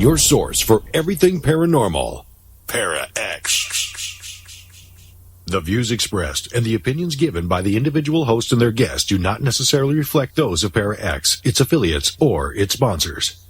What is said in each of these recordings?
your source for everything paranormal. Para X. The views expressed and the opinions given by the individual host and their guests do not necessarily reflect those of Para X, its affiliates, or its sponsors.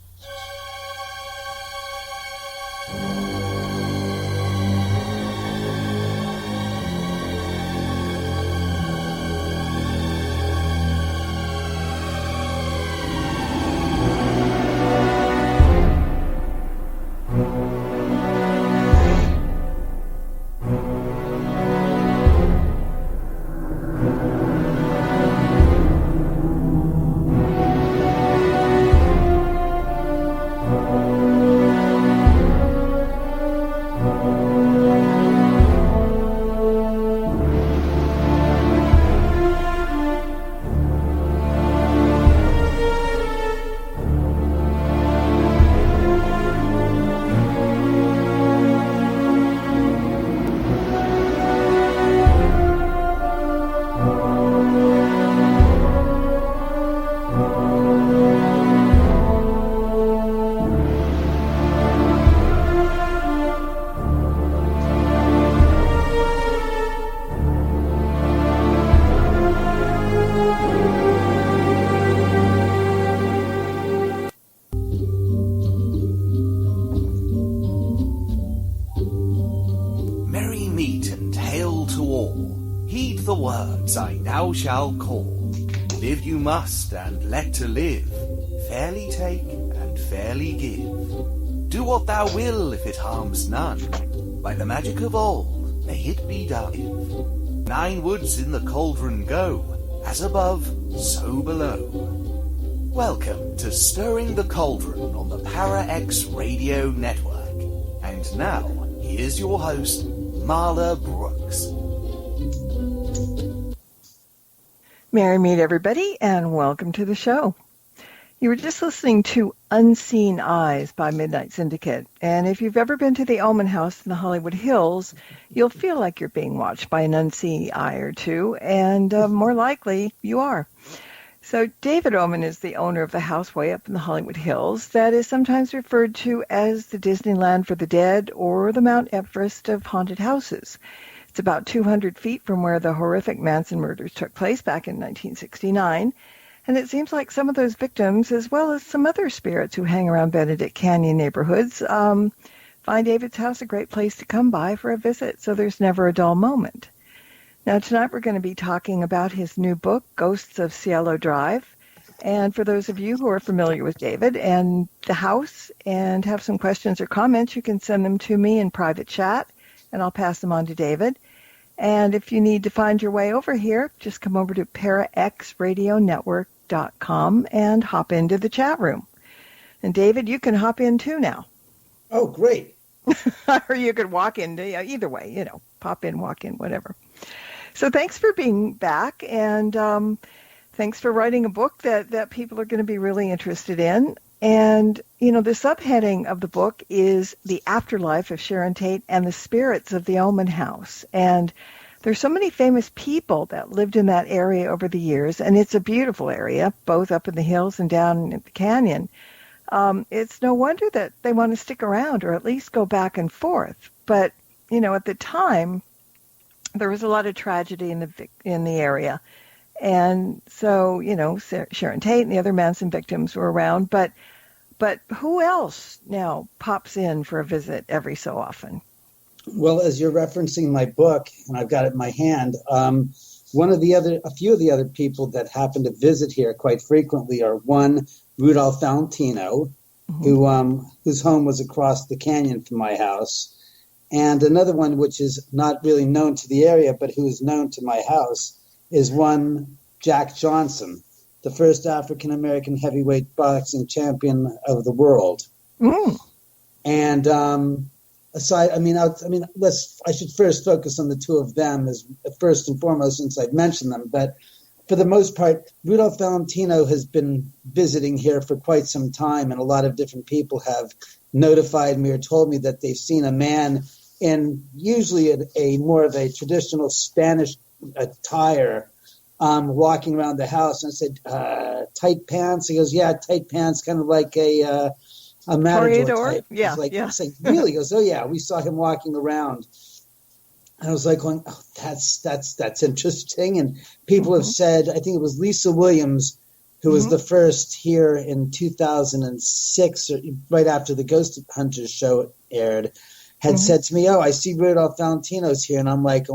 Shall call. Live you must, and let to live. Fairly take, and fairly give. Do what thou will, if it harms none. By the magic of old, may it be done. 9 woods in the cauldron go, as above, so below. Welcome to Stirring the Cauldron on the Para X Radio Network. And now, here's your host, Marla Brooks. Merry meet everybody, and welcome to the show. You were just listening to Unseen Eyes by Midnight Syndicate, and if you've ever been to the Oman House in the Hollywood Hills, you'll feel like you're being watched by an unseen eye or two, and more likely you are. So David Oman is the owner of the house way up in the Hollywood Hills that is sometimes referred to as the Disneyland for the dead or the Mount Everest of haunted houses. It's about 200 feet from where the horrific Manson Murders took place back in 1969, and it seems like some of those victims, as well as some other spirits who hang around Benedict Canyon neighborhoods, find David's house a great place to come by for a visit, so there's never a dull moment. Now, tonight we're going to be talking about his new book, Ghosts of Cielo Drive, and for those of you who are familiar with David and the house and have some questions or comments, you can send them to me in private chat, and I'll pass them on to David. And if you need to find your way over here, just come over to paraxradionetwork.com and hop into the chat room. And David, you can hop in too now. Oh, great. Or you could walk in, either way, pop in, walk in, whatever. So thanks for being back, and thanks for writing a book that people are going to be really interested in. And, the subheading of the book is The Afterlife of Sharon Tate and the Spirits of the Oman House. And there's so many famous people that lived in that area over the years, and it's a beautiful area, both up in the hills and down in the canyon. It's no wonder that they want to stick around or at least go back and forth. But, at the time, there was a lot of tragedy in the area. And so, Sharon Tate and the other Manson victims were around, but who else now pops in for a visit every so often? Well, as you're referencing my book, and I've got it in my hand, a few of the other people that happen to visit here quite frequently are one, Rudolph Valentino, whose home was across the canyon from my house, and another one which is not really known to the area, but who is known to my house, is one Jack Johnson, the first African-American heavyweight boxing champion of the world. Mm. And I should first focus on the two of them as first and foremost, since I've mentioned them. But for the most part, Rudolph Valentino has been visiting here for quite some time, and a lot of different people have notified me or told me that they've seen a man in usually a more of a traditional Spanish attire, walking around the house. And I said, tight pants? He goes, yeah, tight pants, kind of like a a matador Toreador? type. Yeah, He's like, yeah. saying, really? He goes, oh yeah, we saw him walking around. And I was like going, oh, that's interesting. And people have said, I think it was Lisa Williams, who was the first here in 2006, or right after the Ghost Hunters show aired, had said to me, oh, I see Rudolph Valentino's here. And I'm like,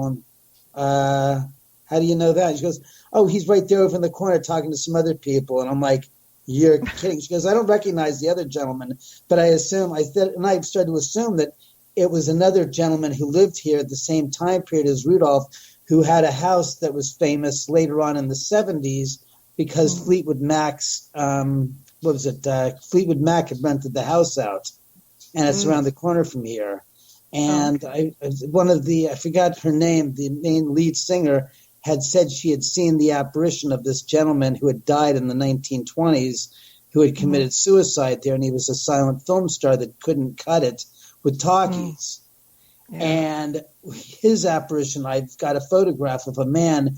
how do you know that? She goes, oh, he's right there over in the corner talking to some other people. And I'm like, you're kidding. She goes, I don't recognize the other gentleman, but I started to assume that it was another gentleman who lived here at the same time period as Rudolph, who had a house that was famous later on in the 70s because Fleetwood Mac's, Fleetwood Mac had rented the house out, and it's around the corner from here. And I forgot her name, the main lead singer, had said she had seen the apparition of this gentleman who had died in the 1920s, who had committed suicide there, and he was a silent film star that couldn't cut it with talkies. And his apparition, I've got a photograph of a man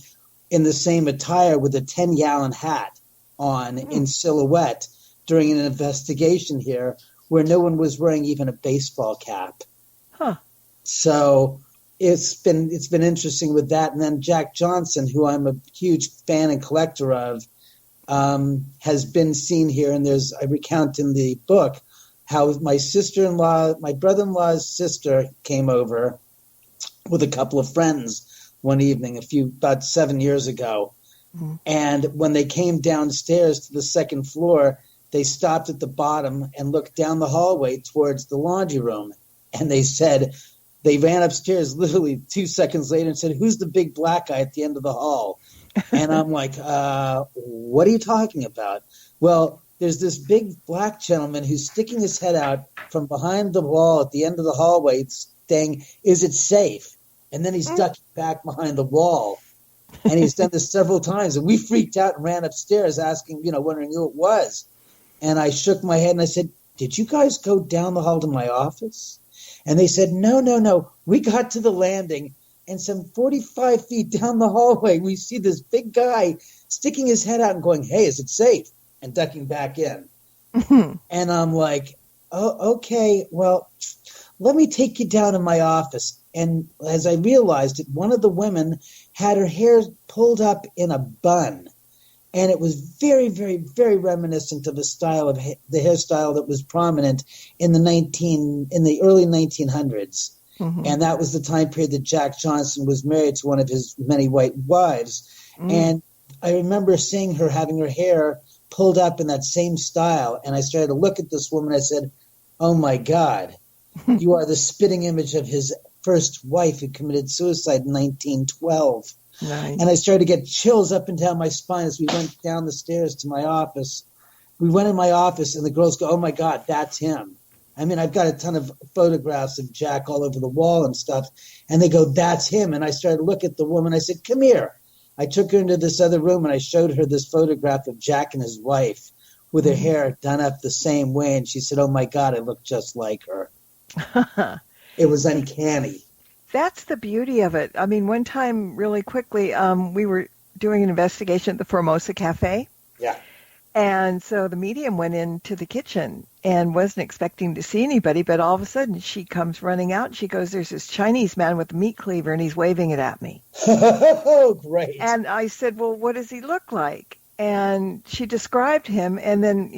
in the same attire with a 10-gallon hat on in silhouette during an investigation here where no one was wearing even a baseball cap. So it's been interesting with that. And then Jack Johnson, who I'm a huge fan and collector of, has been seen here. And I recount in the book how my brother-in-law's sister came over with a couple of friends one evening about 7 years ago. And when they came downstairs to the second floor, they stopped at the bottom and looked down the hallway towards the laundry room. And they ran upstairs literally 2 seconds later and said, who's the big black guy at the end of the hall? And I'm like, what are you talking about? Well, there's this big black gentleman who's sticking his head out from behind the wall at the end of the hallway saying, is it safe? And then he's ducking back behind the wall. And he's done this several times. And we freaked out and ran upstairs asking, wondering who it was. And I shook my head and I said, did you guys go down the hall to my office? And they said, no. We got to the landing, and some 45 feet down the hallway, we see this big guy sticking his head out and going, hey, is it safe? And ducking back in. And I'm like, oh, okay, well, let me take you down to my office. And as I realized it, one of the women had her hair pulled up in a bun. And it was very, very, very reminiscent of the style of the hairstyle that was prominent in the early 1900s. And that was the time period that Jack Johnson was married to one of his many white wives. And I remember seeing her having her hair pulled up in that same style. And I started to look at this woman. I said, oh, my God, you are the spitting image of his first wife who committed suicide in 1912. Nice. And I started to get chills up and down my spine as we went down the stairs to my office. We went in my office, and the girls go, oh, my God, that's him. I mean, I've got a ton of photographs of Jack all over the wall and stuff. And they go, that's him. And I started to look at the woman. I said, come here. I took her into this other room, and I showed her this photograph of Jack and his wife with her hair done up the same way. And she said, oh, my God, I look just like her. It was uncanny. That's the beauty of it. I mean, one time, really quickly, we were doing an investigation at the Formosa Cafe. Yeah. And so the medium went into the kitchen and wasn't expecting to see anybody, but all of a sudden she comes running out and she goes, there's this Chinese man with a meat cleaver and he's waving it at me. Oh, great. And I said, well, what does he look like? And she described him. And then,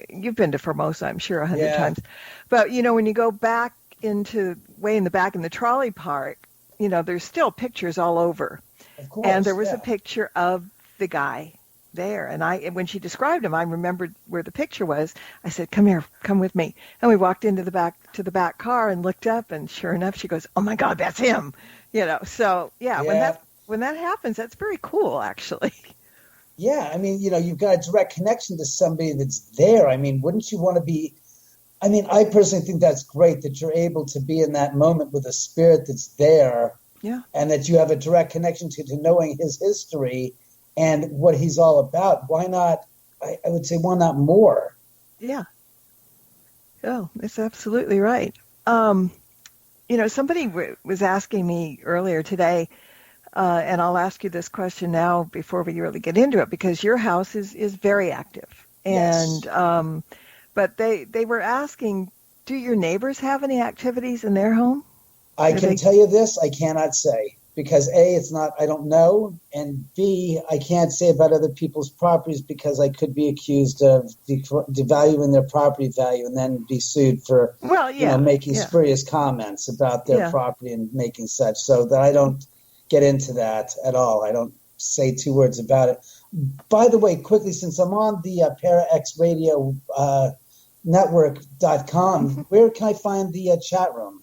you've been to Formosa, I'm sure, 100 times. But, when you go back way in the back in the trolley park, there's still pictures all over. Of course, and there was a picture of the guy there. And when she described him, I remembered where the picture was. I said, come here, come with me. And we walked into the back car and looked up, and sure enough, she goes, oh my God, that's him. So when that happens, that's very cool, actually. Yeah. I mean, you've got a direct connection to somebody that's there. I mean, wouldn't you want to be, I personally think that's great that you're able to be in that moment with a spirit that's there. Yeah. And that you have a direct connection to knowing his history and what he's all about. Why not? I would say, why not more? Yeah. Oh, that's absolutely right. Somebody was asking me earlier today, and I'll ask you this question now before we really get into it, because your house is very active. Yes. And, But they were asking, do your neighbors have any activities in their home? I can tell you this, I cannot say. Because A, it's not, I don't know, and B, I can't say about other people's properties because I could be accused of devaluing their property value and then be sued for, making spurious comments about their property and making such. So that I don't get into that at all. I don't say two words about it. By the way, quickly, since I'm on the ParaX network.com, where can I find the chat room?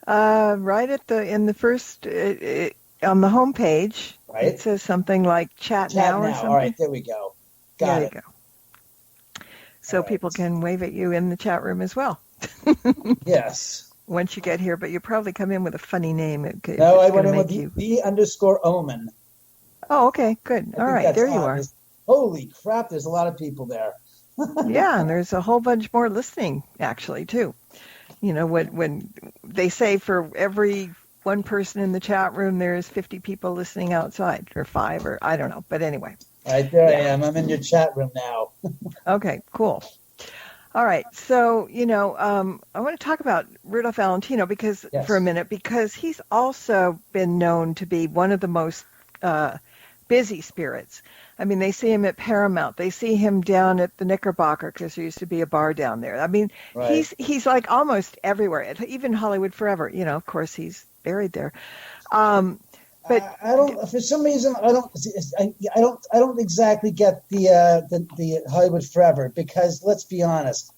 Right in the first on the home page, right? It says something like chat now or something. All right, there we go. Got it. There you go. So people can wave at you in the chat room as well. Yes. Once you get here, but you probably come in with a funny name. No, I went in with the_Oman. Oh, okay, good. All right, there you are. Holy crap, there's a lot of people there. Yeah, and there's a whole bunch more listening, actually, too. You know, when they say for every one person in the chat room, there's 50 people listening outside, or 5, or I don't know. But anyway. Right there I am. I'm in your chat room now. Okay, cool. All right. So, I want to talk about Rudolph Valentino for a minute, because he's also been known to be one of the most busy spirits. I mean, they see him at Paramount. They see him down at the Knickerbocker because there used to be a bar down there. I mean, he's like almost everywhere. Even Hollywood Forever. Of course, he's buried there. But I don't. For some reason, I don't exactly get the Hollywood Forever, because let's be honest,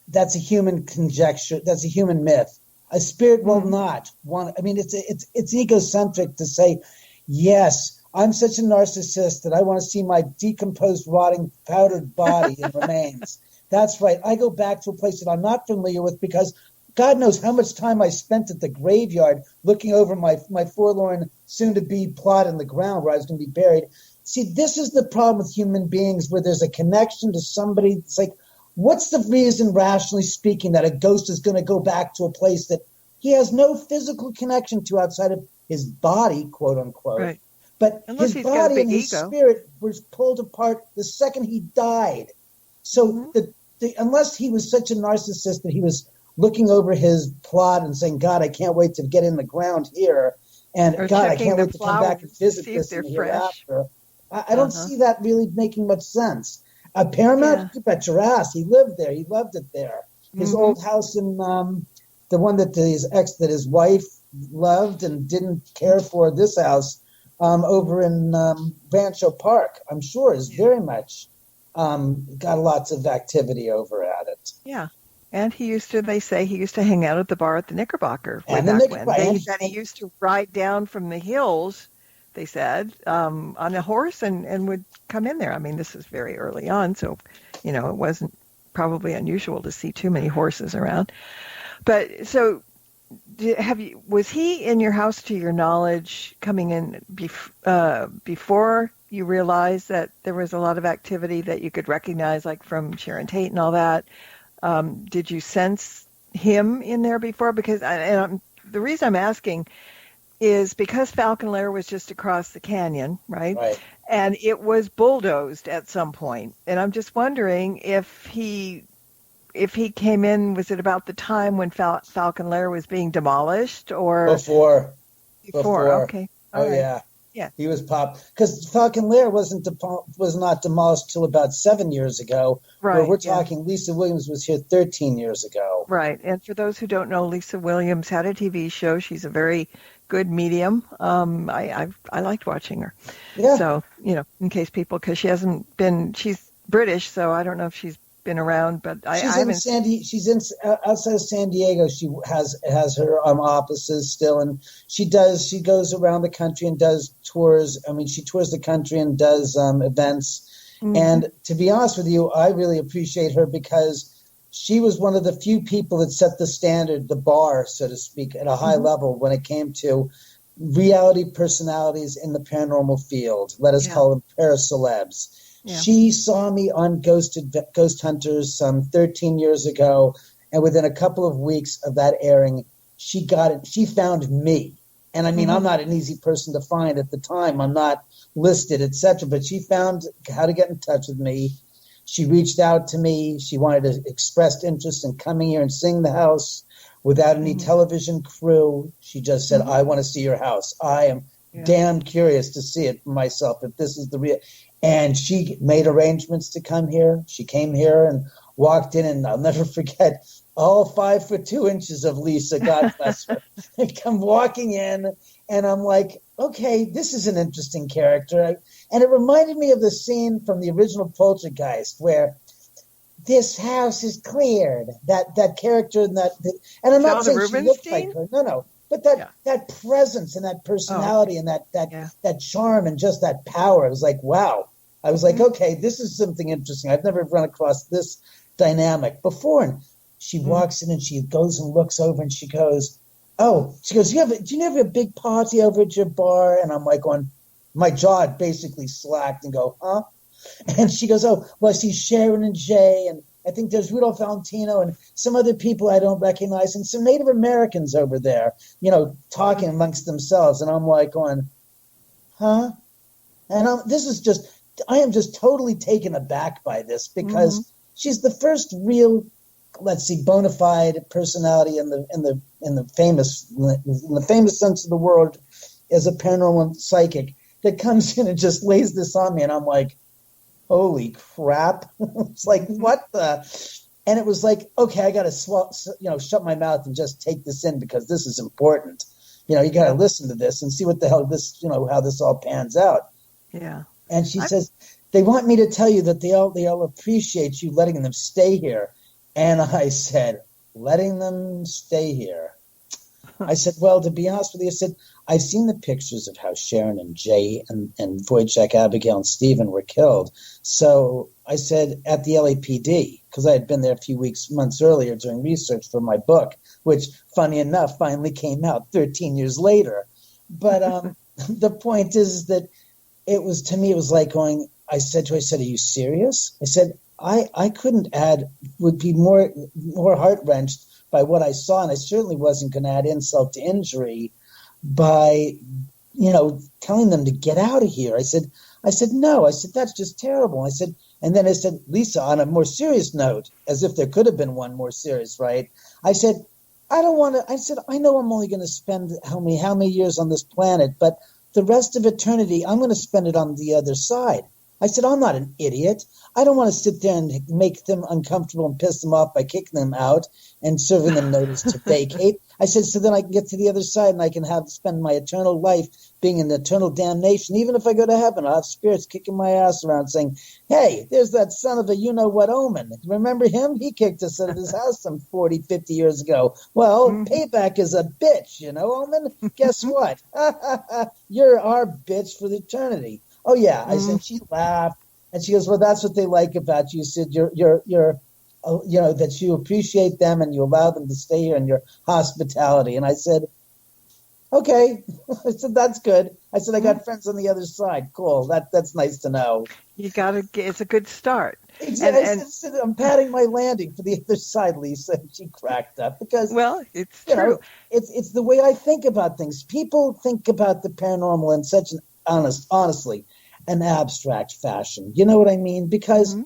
that's a human conjecture. That's a human myth. A spirit will not want. I mean, it's egocentric to say, yes, I'm such a narcissist that I want to see my decomposed, rotting, powdered body and remains. That's right. I go back to a place that I'm not familiar with because God knows how much time I spent at the graveyard looking over my forlorn, soon-to-be plot in the ground where I was going to be buried. See, this is the problem with human beings, where there's a connection to somebody. It's like, what's the reason, rationally speaking, that a ghost is going to go back to a place that he has no physical connection to outside of his body, quote unquote? Right. But unless his body and his spirit was pulled apart the second he died. So unless he was such a narcissist that he was looking over his plot and saying, God, I can't wait to get in the ground here. And or God, I can't wait to come back and visit this in the hereafter. I don't see that really making much sense. Paramount, you bet your ass. He lived there. He loved it there. His old house in the one that his wife loved and didn't care for, this house over in Rancho Park, I'm sure is very much got lots of activity over at it. Yeah. And they say he used to hang out at the bar at the Knickerbocker way back when. They said he used to ride down from the hills, they said, on a horse and would come in there. I mean, this is very early on, so, it wasn't probably unusual to see too many horses around. But so was he in your house, to your knowledge, coming in before you realized that there was a lot of activity that you could recognize, like from Sharon Tate and all that? Did you sense him in there before? Because the reason I'm asking is because Falcon Lair was just across the canyon, right? And it was bulldozed at some point. And I'm just wondering if he came in, was it about the time when Falcon Lair was being demolished, or before? Okay. All right. Yeah. He was because Falcon Lair was not demolished till about 7 years ago. Right. We're talking Lisa Williams was here 13 years ago. Right. And for those who don't know, Lisa Williams had a TV show. She's a very good medium. I liked watching her. Yeah. So, in case because she's British, so I don't know if she's been around, but she's in outside of San Diego. She has her offices still, and she goes around the country and does tours. I mean, she tours the country and does events. And to be honest with you, I really appreciate her because she was one of the few people that set the standard, the bar, so to speak, at a high level when it came to reality personalities in the paranormal field. Let us call them paracelebs. Yeah. She saw me on Ghost Hunters some 13 years ago, and within a couple of weeks of that airing, she got it. She found me, and I mean, I'm not an easy person to find at the time. I'm not listed, etc. But she found how to get in touch with me. She reached out to me. She wanted to express interest in coming here and seeing the house without any television crew. She just said, I want to see your house. I am damn curious to see it for myself, if this is the real. And she made arrangements to come here. She came here and walked in, and I'll never forget all 5'2" of Lisa, God bless her, and come walking in. And I'm like, okay, this is an interesting character. And it reminded me of the scene from the original Poltergeist where this house is cleared. That character and and I'm not saying she looked like her. No. But that presence and that personality and that charm and just that power, it was like, wow. I was like, okay, this is something interesting. I've never run across this dynamic before. And she walks in and she goes and looks over and she goes, do you have a big party over at your bar? And I'm like, my jaw basically slacked and go, huh? And she goes, oh, well, I see Sharon and Jay, and I think there's Rudolph Valentino and some other people I don't recognize, and some Native Americans over there, talking amongst themselves. And I'm like going, huh? And I am just totally taken aback by this, because she's the first real, bona fide personality in the famous sense of the word as a paranormal psychic that comes in and just lays this on me. And I'm like, holy crap. It's like, what the? And it was like, okay, I got to shut my mouth and just take this in, because this is important. You got to listen to this and see what the hell how this all pans out. Yeah. And she says, they want me to tell you that they all appreciate you letting them stay here. And I said, letting them stay here. I said, well, to be honest with you, I said, I've seen the pictures of how Sharon and Jay and Wojciech, Abigail, and Stephen were killed. So I said, at the LAPD, because I had been there a few months earlier doing research for my book, which, funny enough, finally came out 13 years later. But the point is that it was like going, I said, are you serious? I said, I couldn't would be more heart-wrenched by what I saw, and I certainly wasn't going to add insult to injury by, telling them to get out of here. I said, no. I said, that's just terrible. I said, and then I said, Lisa, on a more serious note, as if there could have been one more serious, right? I said, I don't want to. I said, I know I'm only going to spend how many years on this planet, but the rest of eternity, I'm going to spend it on the other side. I said, I'm not an idiot. I don't want to sit there and make them uncomfortable and piss them off by kicking them out and serving them notice to vacate. I said, so then I can get to the other side and I can spend my eternal life being in eternal damnation. Even if I go to heaven, I'll have spirits kicking my ass around saying, hey, there's that son of a you-know-what Oman. Remember him? He kicked us out of his house some 40, 50 years ago. Well, payback is a bitch, Oman? Guess what? You're our bitch for eternity. Oh, yeah. I said, she laughed. And she goes, well, that's what they like about you. She said, you're that you appreciate them and you allow them to stay here in your hospitality. And I said, okay. I said, that's good. I said, I got friends on the other side. Cool. That's nice to know. It's a good start. Exactly. I said, I'm patting my landing for the other side, Lisa. And she cracked up because, it's true. It's the way I think about things. People think about the paranormal in such an honestly, an abstract fashion. You know what I mean? Because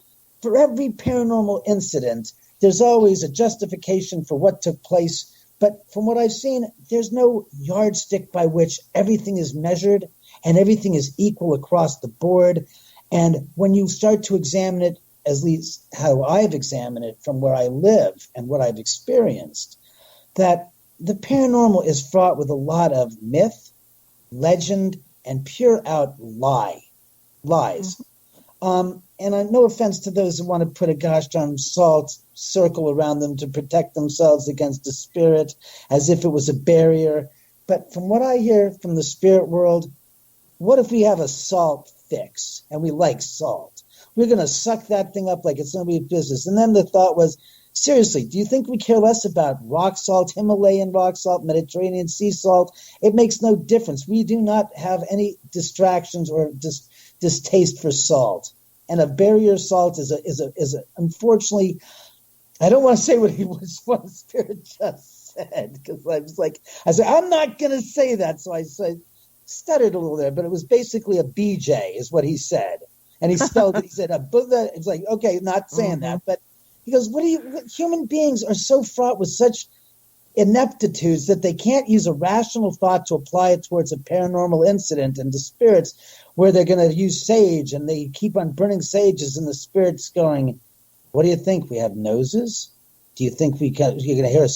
for every paranormal incident, there's always a justification for what took place. But from what I've seen, there's no yardstick by which everything is measured and everything is equal across the board. And when you start to examine it, at least how I've examined it from where I live and what I've experienced, that the paranormal is fraught with a lot of myth, legend, and pure out lies. And I no offense to those who want to put a gosh darn salt circle around them to protect themselves against the spirit as if it was a barrier. But from what I hear from the spirit world, what if we have a salt fix and we like salt? We're going to suck that thing up like it's nobody's business. And then the thought was, seriously, do you think we care less about rock salt, Himalayan rock salt, Mediterranean sea salt? It makes no difference. We do not have any distractions or distaste for salt. And a barrier salt is a unfortunately, I don't want to say what the spirit just said, because I said, I'm not going to say that. So I stuttered a little there, but it was basically a BJ is what he said. And he spelled it. He said, a Buddha. It's like, okay, not saying that. But he goes, human beings are so fraught with such ineptitudes that they can't use a rational thought to apply it towards a paranormal incident and the spirits where they're going to use sage, and they keep on burning sages, and the spirits going, what do you think? We have noses? Do you think you're going to hear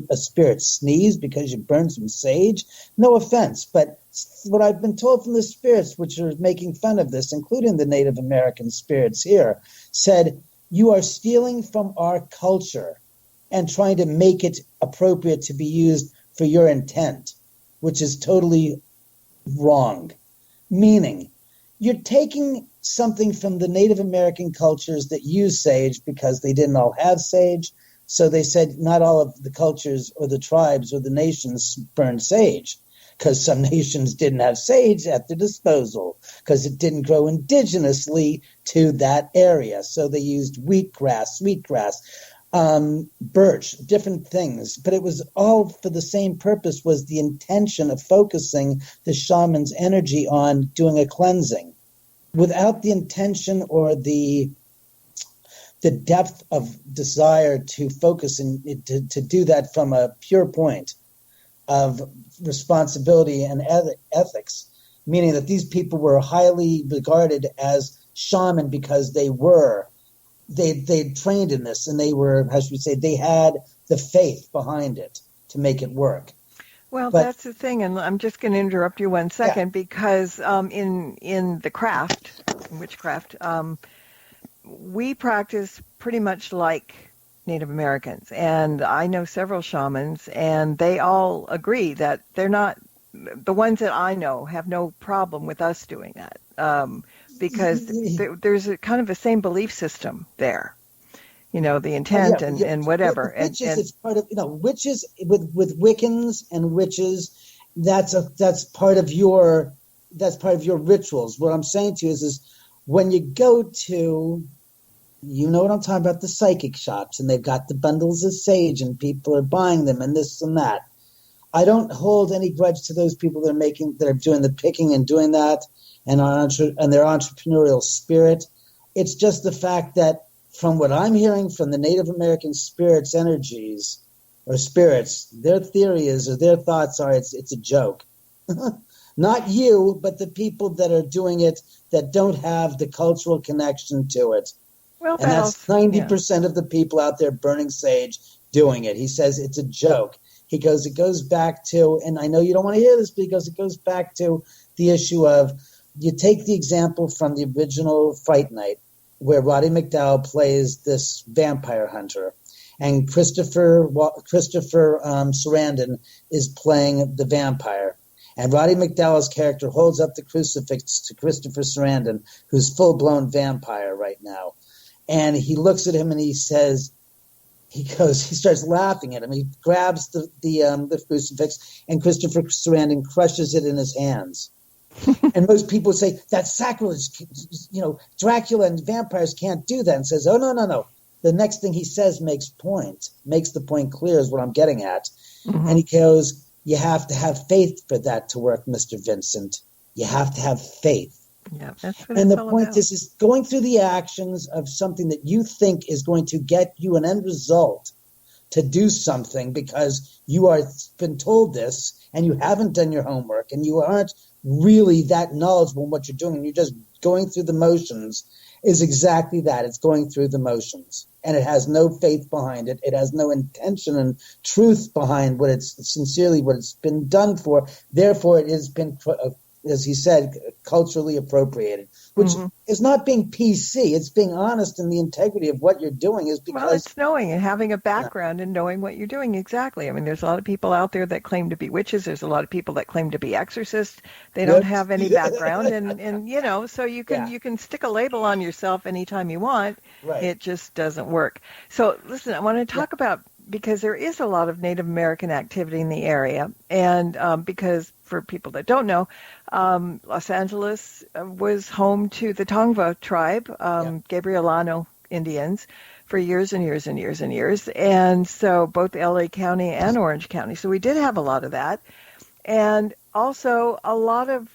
a spirit sneeze because you burned some sage? No offense, but what I've been told from the spirits, which are making fun of this, including the Native American spirits here, said, you are stealing from our culture and trying to make it appropriate to be used for your intent, which is totally wrong. Meaning, you're taking something from the Native American cultures that use sage because they didn't all have sage. So they said not all of the cultures or the tribes or the nations burned sage, because some nations didn't have sage at their disposal because it didn't grow indigenously to that area. So they used wheatgrass, sweetgrass, birch, different things. But it was all for the same purpose, was the intention of focusing the shaman's energy on doing a cleansing without the intention or the depth of desire to focus and to do that from a pure point of responsibility and ethics, meaning that these people were highly regarded as shaman because they trained in this, and they were, how should we say, they had the faith behind it to make it work. Well, that's the thing, and I'm just going to interrupt you one second because in the craft, in witchcraft, we practice pretty much like Native Americans, and I know several shamans, and they all agree that they're not, the ones that I know have no problem with us doing that, because there's a kind of the same belief system there, the intent and whatever. Witches, it's part of, witches with Wiccans and witches, that's part of your rituals. What I'm saying to you is when you go to, you know what I'm talking about, the psychic shops, and they've got the bundles of sage and people are buying them and this and that. I don't hold any grudge to those people that are doing the picking and doing that and their entrepreneurial spirit. It's just the fact that from what I'm hearing from the Native American spirits, energies, or spirits, their theory is, or their thoughts are, it's a joke. Not you, but the people that are doing it that don't have the cultural connection to it. Well, and that's 90% of the people out there burning sage doing it. He says it's a joke. He goes, it goes back to, and I know you don't want to hear this, because it goes back to the issue of, you take the example from the original Fright Night, where Roddy McDowall plays this vampire hunter, and Christopher Sarandon is playing the vampire. And Roddy McDowall's character holds up the crucifix to Christopher Sarandon, who's full-blown vampire right now. And he looks at him and he says, he starts laughing at him. He grabs the crucifix, and Christopher Sarandon crushes it in his hands. And most people say, that's sacrilege. Dracula and vampires can't do that. And says, oh, no. The next thing he says makes the point clear, is what I'm getting at. Mm-hmm. And he goes, you have to have faith for that to work, Mr. Vincent. You have to have faith. Yeah, that's what and it's the all point about. is going through the actions of something that you think is going to get you an end result to do something because you are been told this and you haven't done your homework and you aren't really that knowledgeable in what you're doing and you're just going through the motions, is exactly that. It's going through the motions, and it has no faith behind it. It has no intention and truth behind what it's been done for. Therefore, it has been, as he said, culturally appropriated, which is not being PC. It's being honest in the integrity of what you're doing. Is because, well, it's knowing and having a background and knowing what you're doing. Exactly. I mean, there's a lot of people out there that claim to be witches. There's a lot of people that claim to be exorcists. They don't have any background, and so you can stick a label on yourself anytime you want. Right. It just doesn't work. So listen, I want to talk about, because there is a lot of Native American activity in the area, and because for people that don't know, Los Angeles was home to the Tongva tribe, Gabrielano Indians, for years and years and years and years, and so both LA County and Orange County. So we did have a lot of that, and also a lot of,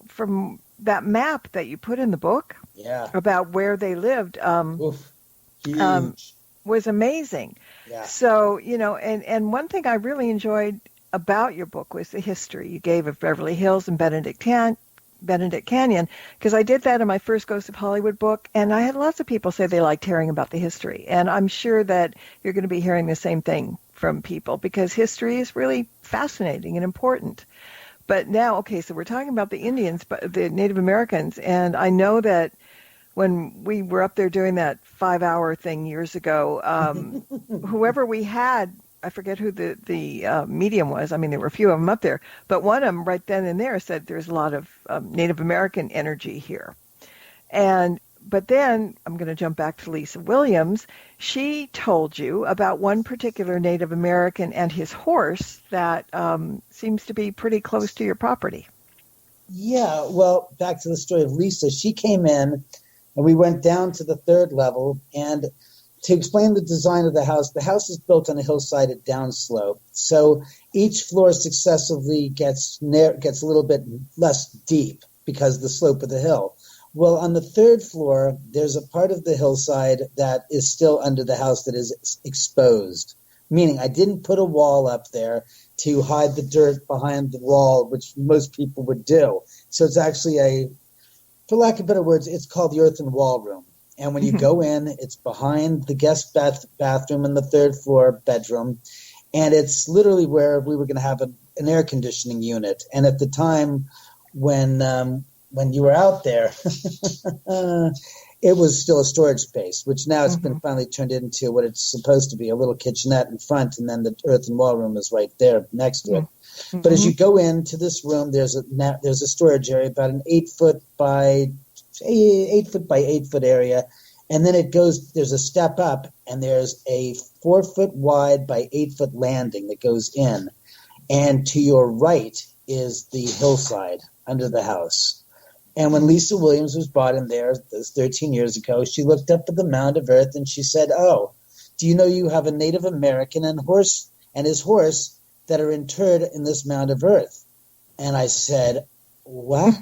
from that map that you put in the book, Yeah. about where they lived Oof. um, Huge. was amazing. Yeah. So, and one thing I really enjoyed about your book was the history you gave of Beverly Hills and Benedict Canyon, because I did that in my first Ghost of Hollywood book, and I had lots of people say they liked hearing about the history. And I'm sure that you're going to be hearing the same thing from people, because history is really fascinating and important. But now, okay, so we're talking about the Indians, but the Native Americans, and I know that when we were up there doing that 5-hour thing years ago, whoever we had, I forget who the medium was. I mean, there were a few of them up there, but one of them right then and there said there's a lot of Native American energy here. But then I'm going to jump back to Lisa Williams. She told you about one particular Native American and his horse that seems to be pretty close to your property. Yeah, well, back to the story of Lisa. She came in, and we went down to the third level. And to explain the design of the house is built on a hillside at downslope. So each floor successively gets a little bit less deep because of the slope of the hill. Well, on the third floor, there's a part of the hillside that is still under the house that is exposed, meaning I didn't put a wall up there to hide the dirt behind the wall, which most people would do. So it's actually for lack of better words, it's called the earthen wall room. And when you go in, it's behind the guest bathroom in the third floor bedroom. And it's literally where we were going to have an air conditioning unit. And at the time when you were out there, it was still a storage space, which now it's been finally turned into what it's supposed to be, a little kitchenette in front, and then the earthen wall room is right there next to it. Mm-hmm. But as you go into this room, there's a storage area, about an 8 foot by 8 foot area, and then there's a step up, and there's a 4 foot wide by 8 foot landing that goes in, and to your right is the hillside under the house. And when Lisa Williams was brought in there, this 13 years ago, she looked up at the mound of earth and she said, "Oh, do you know you have a Native American and his horse that are interred in this mound of earth?" And I said, "What?"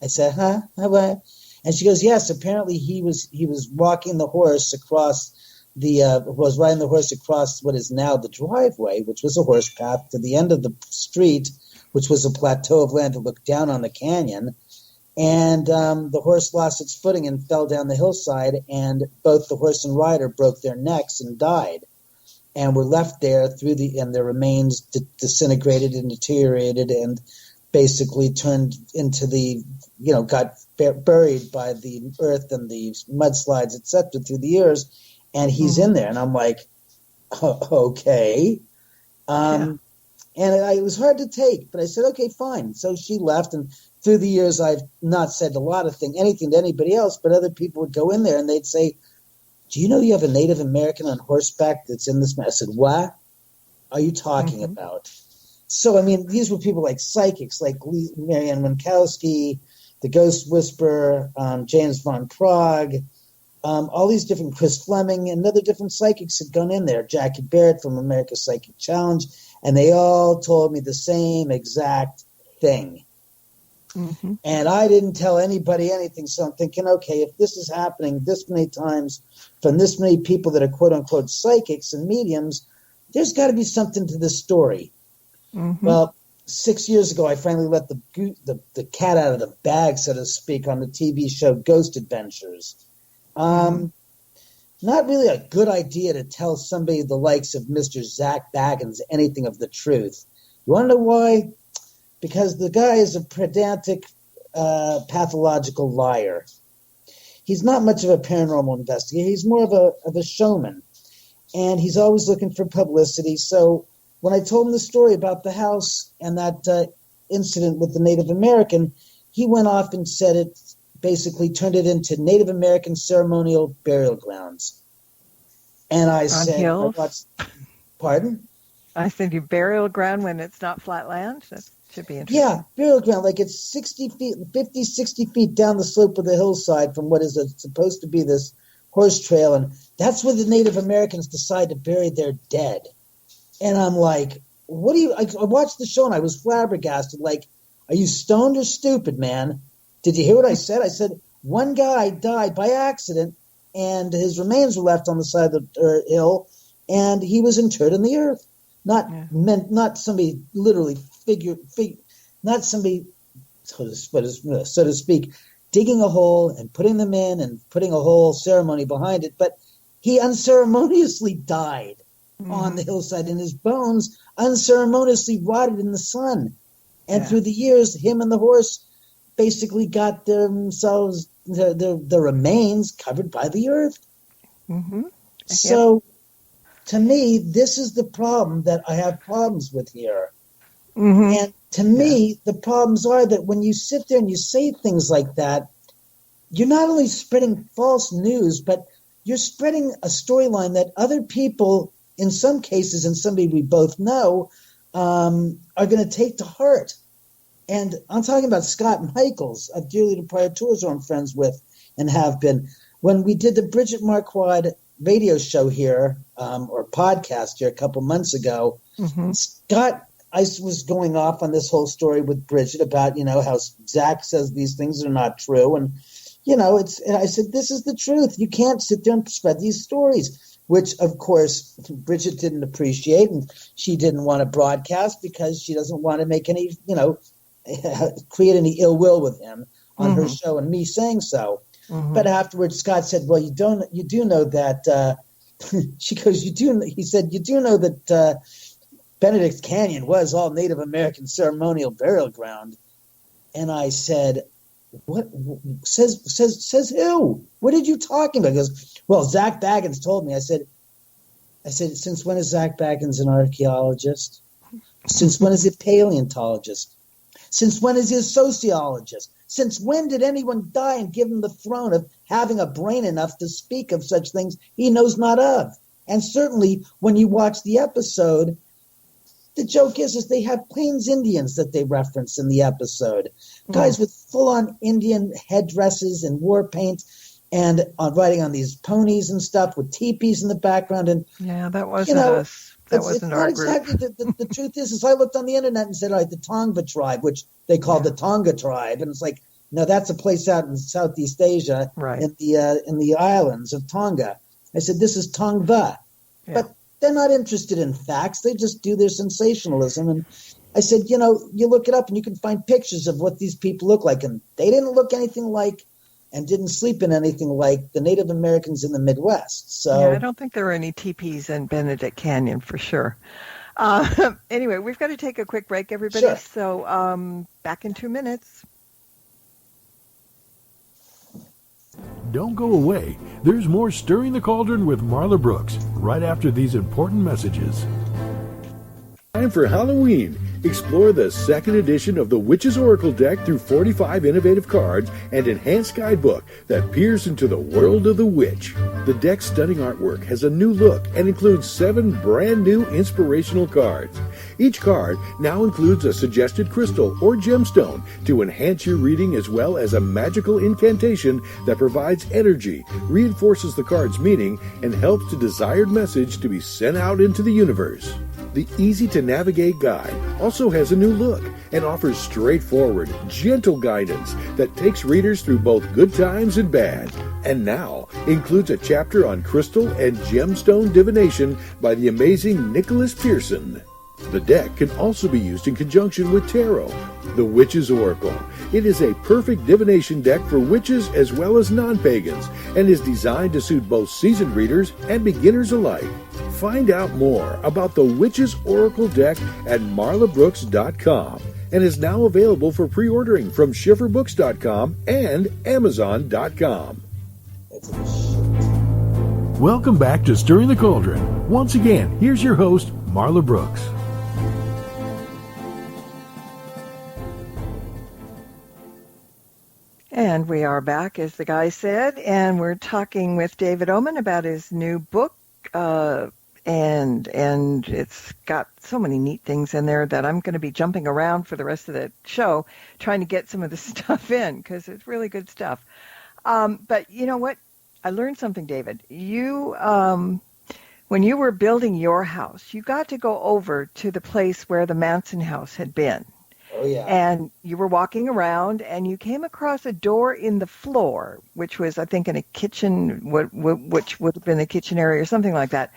I said, "Huh? What?" And she goes, "Yes, apparently he was walking the horse across was riding the horse across what is now the driveway, which was a horse path, to the end of the street, which was a plateau of land that looked down on the canyon. And the horse lost its footing and fell down the hillside, and both the horse and rider broke their necks and died, and were left there and their remains disintegrated and deteriorated, and basically turned into got buried by the earth and the mudslides, etc., through the years. And he's in there, and I'm like, okay. And it was hard to take, but I said, okay, fine. So she left, and through the years, I've not said anything to anybody else, but other people would go in there and they'd say, "Do you know you have a Native American on horseback that's in this?" I said, "What are you talking about?" So, I mean, these were people like psychics, like Marianne Winkowski, the Ghost Whisperer, James Von Prague, all these different, Chris Fleming, and other different psychics had gone in there, Jackie Barrett from America's Psychic Challenge, and they all told me the same exact thing. Mm-hmm. And I didn't tell anybody anything, so I'm thinking, okay, if this is happening this many times from this many people that are quote-unquote psychics and mediums, there's got to be something to this story. Mm-hmm. Well, 6 years ago, I finally let the cat out of the bag, so to speak, on the TV show Ghost Adventures. Not really a good idea to tell somebody the likes of Mr. Zach Baggins anything of the truth. You want to know why? Because the guy is a pedantic, pathological liar. He's not much of a paranormal investigator. He's more of a showman. And he's always looking for publicity. So when I told him the story about the house and that incident with the Native American, he went off and said it, basically turned it into Native American ceremonial burial grounds. And I said, hills? Pardon? I said, you burial ground when it's not flat land? That should be interesting. Yeah, burial ground, like it's 60 feet down the slope of the hillside from what is supposed to be this horse trail. And that's where the Native Americans decide to bury their dead. And I'm like, I watched the show and I was flabbergasted. Like, are you stoned or stupid, man? Did you hear what I said? I said, one guy died by accident, and his remains were left on the side of the hill, and he was interred in the earth. Not somebody literally not somebody, so to speak, digging a hole and putting them in and putting a whole ceremony behind it, but he unceremoniously died on the hillside, and his bones unceremoniously rotted in the sun. And through the years, him and the horse basically got themselves, the remains covered by the earth. Mm-hmm. So, to me, this is the problem that I have problems with here. Mm-hmm. And to me, the problems are that when you sit there and you say things like that, you're not only spreading false news, but you're spreading a storyline that other people, in some cases, and somebody we both know, are going to take to heart. And I'm talking about Scott Michaels of Dearly Departed Tours, who I'm friends with and have been. When we did the Bridget Marquardt radio show here, or podcast here a couple months ago, Scott, I was going off on this whole story with Bridget about, how Zach says these things are not true. And, and I said, this is the truth. You can't sit there and spread these stories, which, of course, Bridget didn't appreciate, and she didn't want to broadcast because she doesn't want to make any, create any ill will with him on her show and me saying so. But afterwards, Scott said, well, you do know that, she goes, he said, you do know that Benedict Canyon was all Native American ceremonial burial ground. And I said, what says who? What are you talking about? He goes, well, Zach Baggins told me. I said, since when is Zach Baggins an archaeologist? Since when is he a paleontologist? Since when is he a sociologist? Since when did anyone die and give him the throne of having a brain enough to speak of such things he knows not of? And certainly when you watch the episode, the joke is they have Plains Indians that they reference in the episode. Guys with full-on Indian headdresses and war paint and riding on these ponies and stuff with teepees in the background. And that wasn't us. That wasn't our group. Exactly. The truth is I looked on the internet and said, the Tongva tribe, which they call the Tonga tribe. And it's like, no, that's a place out in Southeast Asia, in the islands of Tonga. I said, this is Tongva. Yeah. But they're not interested in facts. They just do their sensationalism. And I said, you look it up and you can find pictures of what these people look like. And they didn't look anything like and didn't sleep in anything like the Native Americans in the Midwest. So I don't think there are any teepees in Benedict Canyon for sure. Anyway, we've got to take a quick break, everybody. Sure. So back in 2 minutes. Don't go away. There's more Stirring the Cauldron with Marla Brooks right after these important messages. Time for Halloween. Explore the second edition of the Witch's Oracle deck through 45 innovative cards and enhanced guidebook that peers into the world of the witch. The deck's stunning artwork has a new look and includes 7 brand new inspirational cards. Each card now includes a suggested crystal or gemstone to enhance your reading, as well as a magical incantation that provides energy, reinforces the card's meaning, and helps the desired message to be sent out into the universe. The easy-to-navigate guide also has a new look and offers straightforward, gentle guidance that takes readers through both good times and bad. And now includes a chapter on crystal and gemstone divination by the amazing Nicholas Pearson. The deck can also be used in conjunction with tarot, the Witch's Oracle. It is a perfect divination deck for witches as well as non-pagans, and is designed to suit both seasoned readers and beginners alike. Find out more about the Witch's Oracle deck at marlabrooks.com, and is now available for pre-ordering from schifferbooks.com and amazon.com. Welcome back to Stirring the Cauldron. Once again, here's your host, Marla Brooks. And we are back, as the guy said, and we're talking with David Oman about his new book, and it's got so many neat things in there that I'm going to be jumping around for the rest of the show, trying to get some of the stuff in, because it's really good stuff. But you know what? I learned something, David. You, when you were building your house, you got to go over to the place where the Manson house had been. Oh, yeah. And you were walking around and you came across a door in the floor, which was, I think, in a kitchen, which would have been a kitchen area or something like that.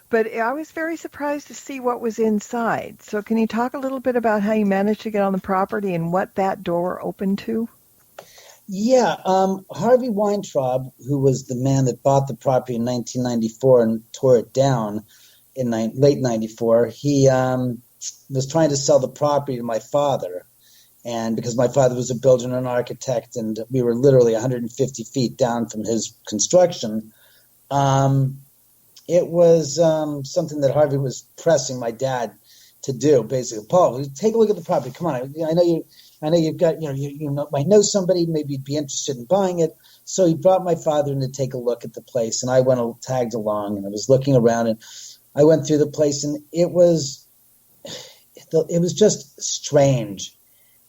But I was very surprised to see what was inside. So can you talk a little bit about how you managed to get on the property and what that door opened to? Yeah, Harvey Weintraub, who was the man that bought the property in 1994 and tore it down in late 94, he was trying to sell the property to my father. And because my father was a builder and an architect, and we were literally 150 feet down from his construction, it was something that Harvey was pressing my dad to do. Basically, Paul, take a look at the property. Come on, I know you've got, you might know somebody, maybe you'd be interested in buying it. So he brought my father in to take a look at the place, and I tagged along, and I was looking around, and I went through the place, and it was just strange.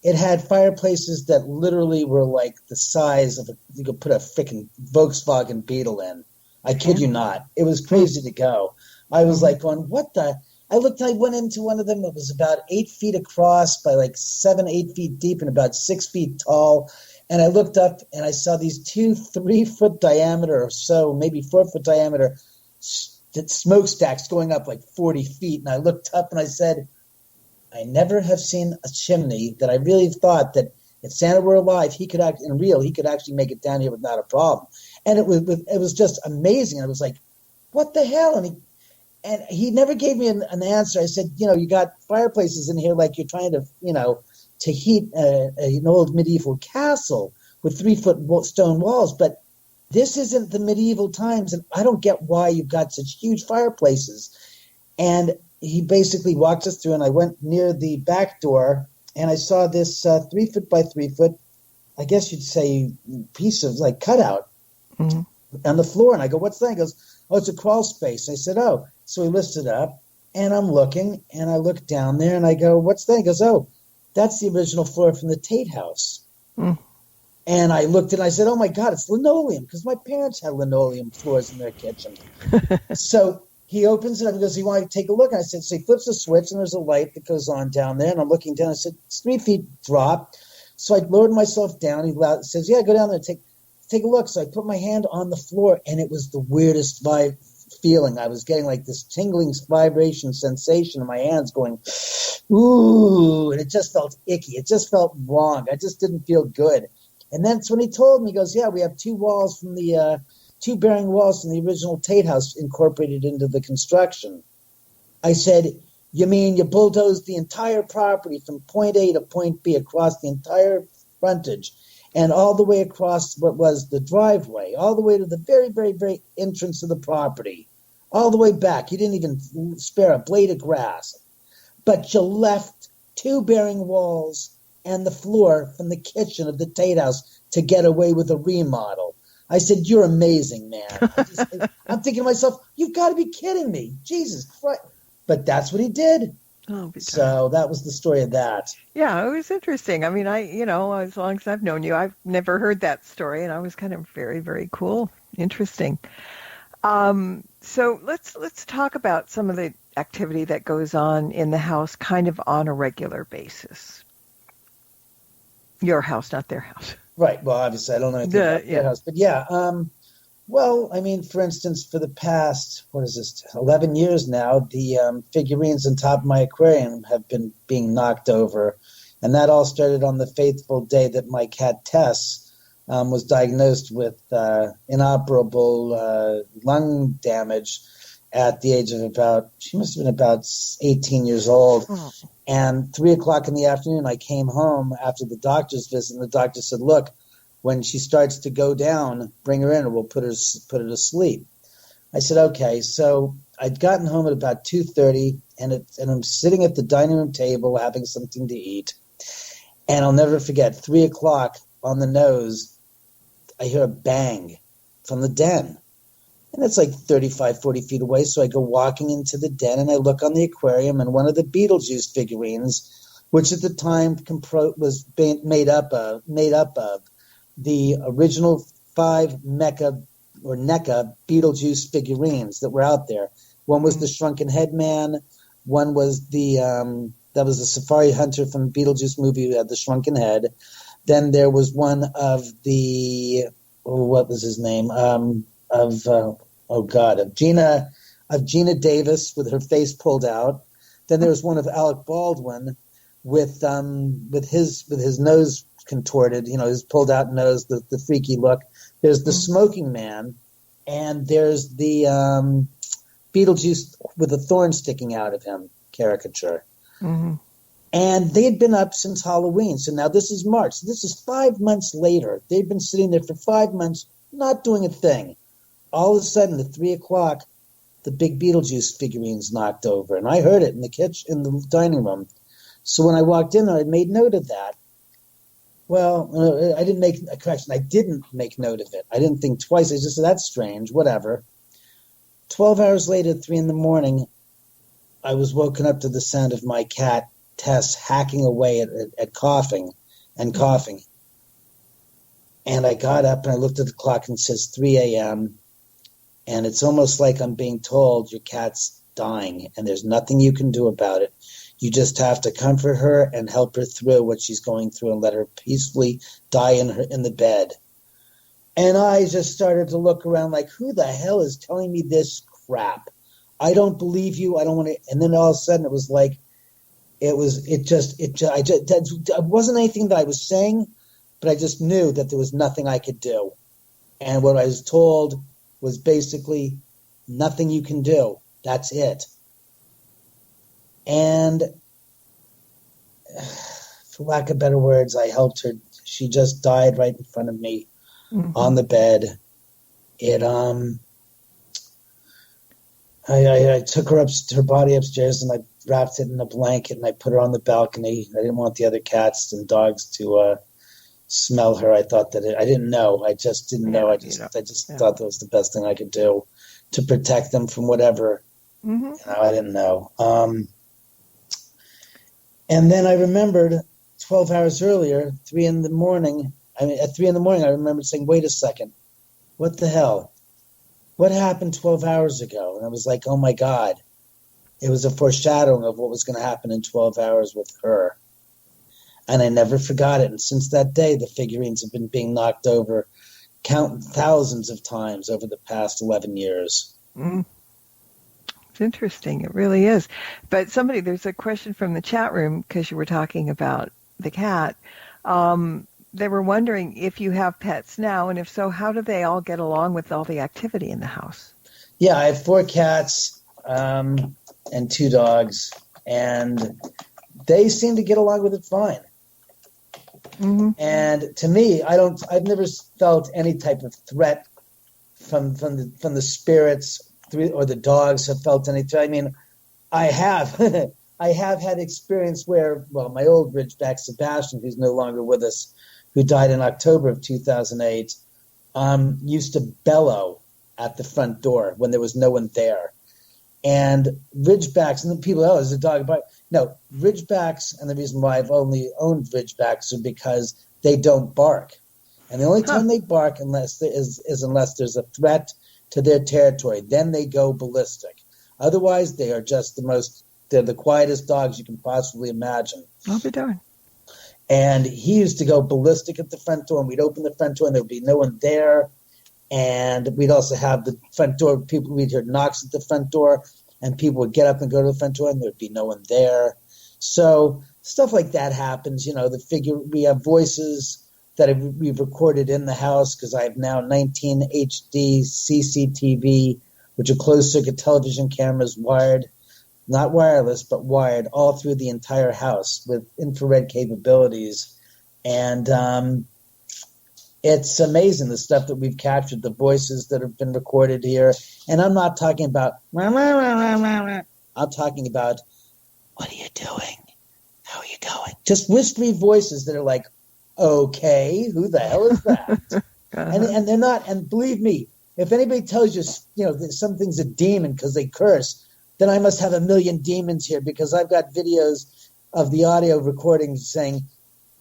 It had fireplaces that literally were like the size of you could put a freaking Volkswagen Beetle in. I kid you not. It was crazy to go. I was like going, what the? I went into one of them. It was about 8 feet across by like 7-8 feet deep and about 6 feet tall. And I looked up and I saw these 2-3 foot diameter or so, maybe 4 foot diameter smokestacks going up like 40 feet. And I looked up and I said, I never have seen a chimney that I really thought that if Santa were alive, he could actually make it down here without a problem. And it was just amazing. I was like, what the hell? And he never gave me an answer. I said, you got fireplaces in here like you're trying to, to heat an old medieval castle with 3 foot stone walls. But this isn't the medieval times, and I don't get why you've got such huge fireplaces. And he basically walked us through, and I went near the back door, and I saw this 3 foot by 3 foot, I guess you'd say, piece of like cutout on the floor. And I go, what's that? He goes, oh, it's a crawl space. I said, oh. So he lifts it up, and I'm looking, and I look down there, and I go, what's that? He goes, oh, that's the original floor from the Tate house. And I looked, and I said, oh, my God, it's linoleum, because my parents had linoleum floors in their kitchen. So he opens it up and goes, you want to take a look? And I said, so he flips a switch, and there's a light that goes on down there, and I'm looking down. I said, it's 3 feet drop. So I lowered myself down. He says, yeah, go down there and take a look. So I put my hand on the floor, and it was the weirdest feeling. I was getting like this tingling vibration sensation in my hands going, ooh, and it just felt icky. It just felt wrong. I just didn't feel good. And that's when he told me, he goes, yeah, we have two bearing walls from the original Tate house incorporated into the construction. I said, you mean you bulldozed the entire property from point A to point B across the entire frontage and all the way across what was the driveway, all the way to the very, very, very entrance of the property, all the way back. You didn't even spare a blade of grass. But you left two bearing walls and the floor from the kitchen of the Tate house to get away with a remodel. I said, you're amazing, man. I'm thinking to myself, you've got to be kidding me. Jesus Christ. But that's what he did. Oh, so that was the story of that. Yeah, it was interesting. I mean, as long as I've known you, I've never heard that story, and I was kind of very, very cool. Interesting. So let's talk about some of the activity that goes on in the house kind of on a regular basis. Your house, not their house. Right. Well, obviously, I don't know anything about their house. But yeah, well, I mean, for instance, for the past, 11 years now, the figurines on top of my aquarium have been being knocked over. And that all started on the fateful day that my cat Tess was diagnosed with inoperable lung damage at the age of she must have been about 18 years old. Oh. And 3:00 in the afternoon, I came home after the doctor's visit, and the doctor said, look, when she starts to go down, bring her in, or we'll put her to sleep. I said, okay. So I'd gotten home at about 2:30, and I'm sitting at the dining room table having something to eat. And I'll never forget, 3:00 on the nose, I hear a bang from the den. And it's like 35, 40 feet away. So I go walking into the den, and I look on the aquarium, and one of the Beetlejuice figurines, which at the time was made up of the original 5 NECA Beetlejuice figurines that were out there. One was the Shrunken Head Man. One was the That was the safari hunter from the Beetlejuice movie who had the shrunken head. Then there was one of the, what was his name? Of Gina Davis with her face pulled out. Then there was one of Alec Baldwin with his nose contorted, his pulled out nose, the freaky look. There's the smoking man, and there's the Beetlejuice with a thorn sticking out of him caricature. Mm-hmm. And they had been up since Halloween. So now this is March. So this is 5 months later. They'd been sitting there for 5 months, not doing a thing. All of a sudden, at 3 o'clock, the big Beetlejuice figurines knocked over. And I heard it in the kitchen, in the dining room. So when I walked in there, I made note of that. Well, I didn't make a correction. I didn't make note of it. I didn't think twice. I just said, that's strange, whatever. 12 hours later, at 3 in the morning, I was woken up to the sound of my cat, Tess, hacking away at coughing and coughing. And I got up and I looked at the clock and it says 3 a.m. And it's almost like I'm being told your cat's dying and there's nothing you can do about it. You just have to comfort her and help her through what she's going through and let her peacefully die in the bed. And I just started to look around like, who the hell is telling me this crap? I don't believe you. I don't want to. And then all of a sudden it was like, it wasn't anything that I was saying, but I just knew that there was nothing I could do. And what I was told was basically nothing you can do. That's it. And for lack of better words, I helped her. She just died right in front of me on the bed. I took her body upstairs and I wrapped it in a blanket and I put her on the balcony. I didn't want the other cats and dogs to smell her. I thought that I didn't know. I just didn't know. I just thought that was the best thing I could do to protect them from whatever. I didn't know. And then I remembered 12 hours earlier, 3 in the morning. At 3 in the morning, I remembered saying, wait a second, what the hell? What happened 12 hours ago? And I was like, oh my God. It was a foreshadowing of what was going to happen in 12 hours with her. And I never forgot it. And since that day, the figurines have been being knocked over thousands of times over the past 11 years. It's interesting. It really is. But there's a question from the chat room because you were talking about the cat. They were wondering if you have pets now, and if so, how do they all get along with all the activity in the house? Yeah, I have 4 cats and 2 dogs, and they seem to get along with it fine. And to me, I've never felt any type of threat from the spirits, or the dogs have felt any threat. I mean, I have had experience where, my old Ridgeback Sebastian, who's no longer with us, who died in October of 2008, used to bellow at the front door when there was no one there. And Ridgebacks, and the people, there's a dog. But no, Ridgebacks, and the reason why I've only owned Ridgebacks are because they don't bark. And the only time they bark unless there's a threat to their territory. Then they go ballistic. Otherwise, they are just they're the quietest dogs you can possibly imagine. I'll be darned. And he used to go ballistic at the front door, and we'd open the front door, and there'd be no one there. And we'd also have the front door, we'd hear knocks at the front door, and people would get up and go to the front door, and there'd be no one there. So stuff like that happens. We have voices that we've recorded in the house because I have now 19 HD CCTV, which are closed-circuit television cameras wired, not wireless, but wired all through the entire house with infrared capabilities. And it's amazing the stuff that we've captured, the voices that have been recorded here. And I'm not talking about, I'm talking about, what are you doing? How are you going? Just whispery voices that are like, okay, who the hell is that? And they're not, and believe me, if anybody tells you, that something's a demon because they curse, then I must have a million demons here because I've got videos of the audio recordings saying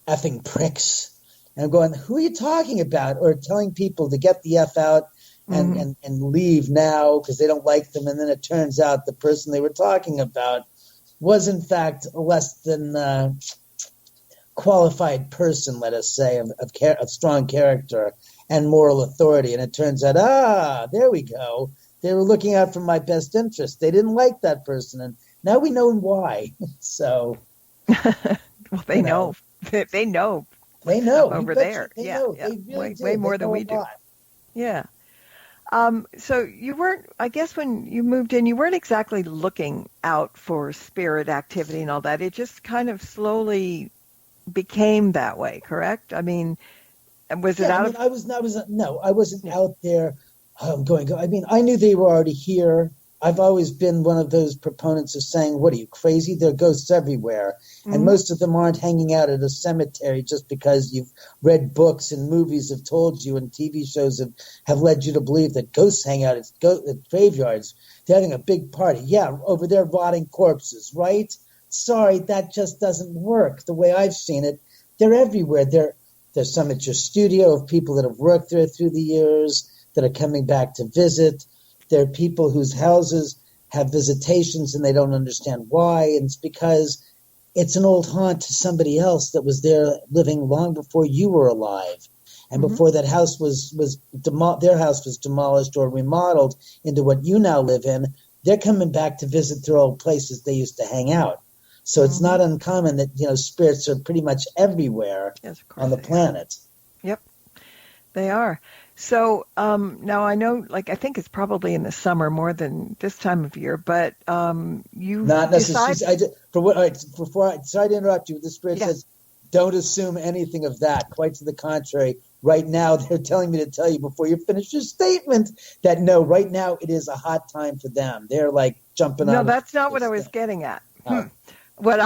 effing pricks. And I'm going, who are you talking about? Or telling people to get the F out and leave now because they don't like them. And then it turns out the person they were talking about was in fact a less than qualified person, let us say, of strong character and moral authority. And it turns out, there we go. They were looking out for my best interest. They didn't like that person, and now we know why. So, well, they know. They know. They know over there. They yeah, know. yeah. They really way more than we do. Yeah. So you weren't, I guess when you moved in, you weren't exactly looking out for spirit activity and all that. It just kind of slowly became that way, correct? I mean, was it out of... I wasn't out there going. I mean, I knew they were already here. I've always been one of those proponents of saying, what are you, crazy? There are ghosts everywhere. Mm-hmm. And most of them aren't hanging out at a cemetery just because you've read books and movies have told you and TV shows have led you to believe that ghosts hang out at graveyards. They're having a big party. Yeah, over there rotting corpses, right? Sorry, that just doesn't work the way I've seen it. They're everywhere. There's some at your studio of people that have worked there through the years that are coming back to visit. There are people whose houses have visitations and they don't understand why. And it's because it's an old haunt to somebody else that was there living long before you were alive. And before that house their house was demolished or remodeled into what you now live in, they're coming back to visit their old places they used to hang out. So it's not uncommon that, spirits are pretty much everywhere on the planet. Yep, they are. So now I know, I think it's probably in the summer more than this time of year, but you not necessarily. Sorry to interrupt you. The Spirit says, don't assume anything of that. Quite to the contrary. Right now, they're telling me to tell you before you finish your statement that no, right now it is a hot time for them. They're jumping on. No, that's not what I was getting at. Oh. What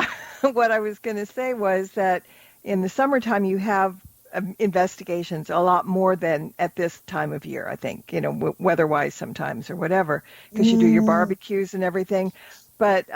I was going to say was that in the summertime you have investigations a lot more than at this time of year, I think, weather-wise sometimes or whatever, because you do your barbecues and everything. But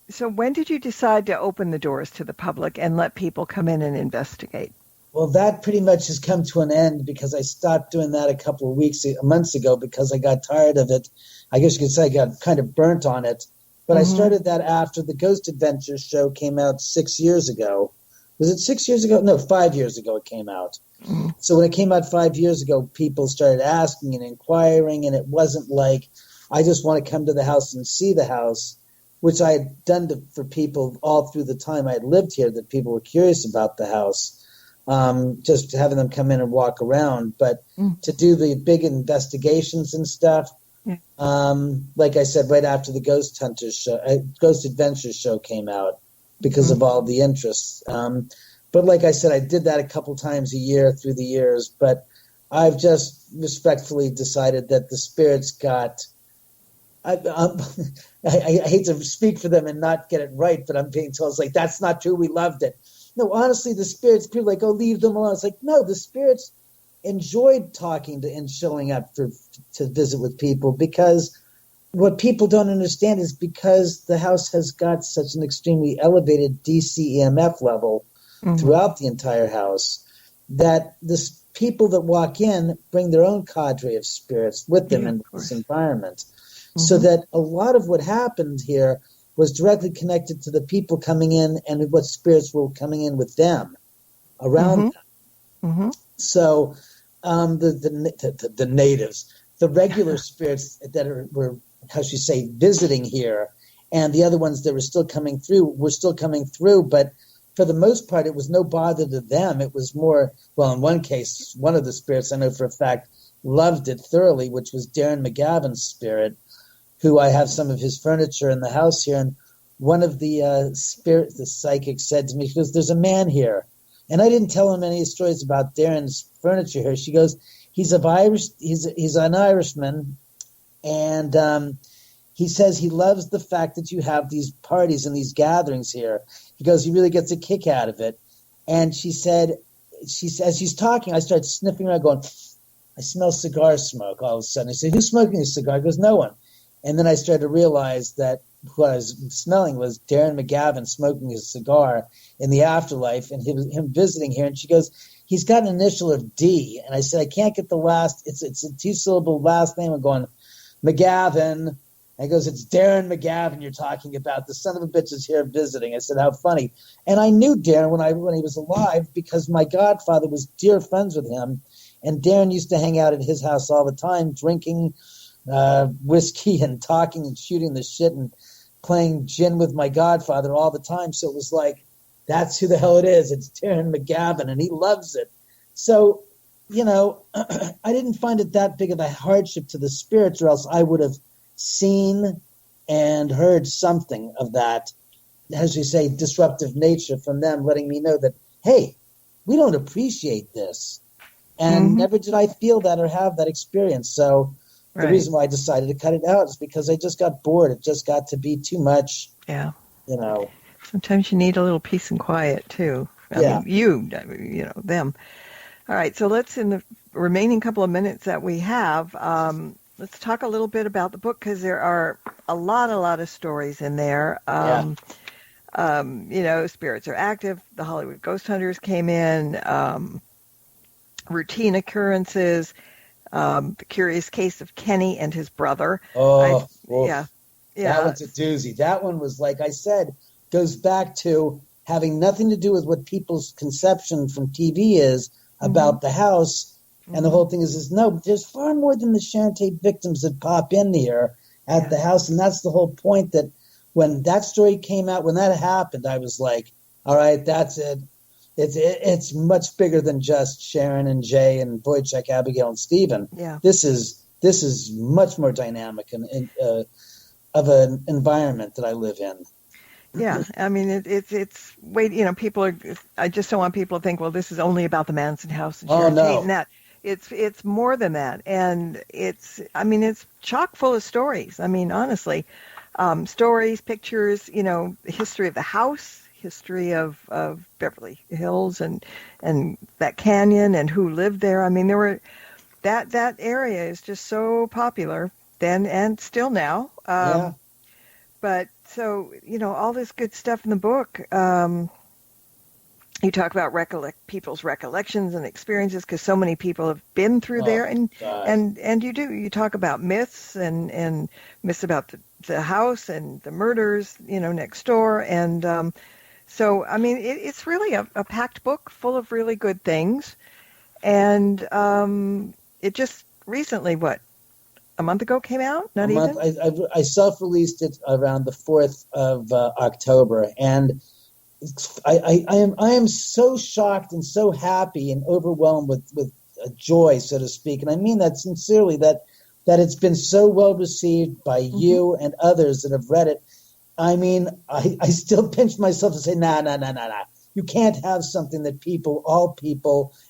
so when did you decide to open the doors to the public and let people come in and investigate? Well, that pretty much has come to an end because I stopped doing that a couple of months ago because I got tired of it. I guess you could say I got kind of burnt on it. But I started that after the Ghost Adventures show came out 6 years ago. Was it 6 years ago? No, 5 years ago it came out. Mm-hmm. So when it came out 5 years ago, people started asking and inquiring, and it wasn't like, I just want to come to the house and see the house, which I had done for people all through the time I had lived here, that people were curious about the house, just having them come in and walk around. But to do the big investigations and stuff, like I said, right after the Ghost Adventures show came out, because of all the interests. But like I said, I did that a couple times a year through the years, but I've just respectfully decided that the spirits got... I hate to speak for them and not get it right, but I'm being told, that's not true, we loved it. No, honestly, the spirits, people are leave them alone. It's no, the spirits enjoyed talking to and showing up to visit with people, because what people don't understand is because the house has got such an extremely elevated DC EMF level throughout the entire house, that the people that walk in bring their own cadre of spirits with them in this environment. So that a lot of what happened here was directly connected to the people coming in and what spirits were coming in with them, around them. So the natives, the regular spirits that were, how should you say, visiting here, and the other ones that were still coming through, but for the most part, it was no bother to them. It was more, well, in one case, one of the spirits I know for a fact loved it thoroughly, which was Darren McGavin's spirit, who I have some of his furniture in the house here. And one of the psychics said to me, she goes, "There's a man here." And I didn't tell him any stories about Darren's furniture here. She goes, he's an Irishman, and he says he loves the fact that you have these parties and these gatherings here. He goes, he really gets a kick out of it. And she said, as she's talking, I started sniffing around going, I smell cigar smoke all of a sudden. I said, "Who's smoking a cigar?" He goes, "No one." And then I started to realize that what I was smelling was Darren McGavin smoking his cigar in the afterlife, and him visiting here. And she goes, "He's got an initial of D." And I said, "I can't get the last, it's a 2-syllable last name." I'm going, "McGavin." And he goes, it's Darren McGavin you're talking about. The son of a bitch is here visiting. I said, how funny. And I knew Darren when he was alive because my godfather was dear friends with him. And Darren used to hang out at his house all the time, drinking whiskey and talking and shooting the shit and playing gin with my godfather all the time. So it was like, that's who the hell it is. It's Darren McGavin, and he loves it. So, I didn't find it that big of a hardship to the spirits, or else I would have seen and heard something of that, as you say, disruptive nature from them, letting me know that, hey, we don't appreciate this. And never did I feel that or have that experience. So the reason why I decided to cut it out is because I just got bored. It just got to be too much. Yeah. Sometimes you need a little peace and quiet, too. I mean, them. All right, so let's, in the remaining couple of minutes that we have, let's talk a little bit about the book, because there are a lot of stories in there. Spirits are active. The Hollywood Ghost Hunters came in. Routine occurrences. The Curious Case of Kenny and his brother. That one's a doozy. That one was, like I said, goes back to having nothing to do with what people's conception from TV is about the house. And the whole thing is no, there's far more than the Sharon Tate victims that pop in here at the house. And that's the whole point, that when that story came out, when that happened, I was like, all right, that's it. It's much bigger than just Sharon and Jay and Wojciech, Abigail and Stephen. Yeah. This is much more dynamic and of an environment that I live in. Yeah, I mean it's people are. I just don't want people to think, well, this is only about the Manson house and Sharon Tate and that. It's more than that, and it's chock full of stories. I mean, honestly, stories, pictures, the history of the house, history of Beverly Hills and that canyon and who lived there. I mean, there were that area is just so popular then and still now. But so, all this good stuff in the book. You talk about people's recollections and experiences, because so many people have been through there, and you talk about myths and myths about the house and the murders, next door, and so I mean it's really a packed book full of really good things, and it just recently, a month ago came out? Not even? I self-released it around the 4th of October, and I am so shocked and so happy and overwhelmed with joy, so to speak, and I mean that sincerely, that it's been so well received by you and others that have read it. I mean, I still pinch myself to say, nah. You can't have something that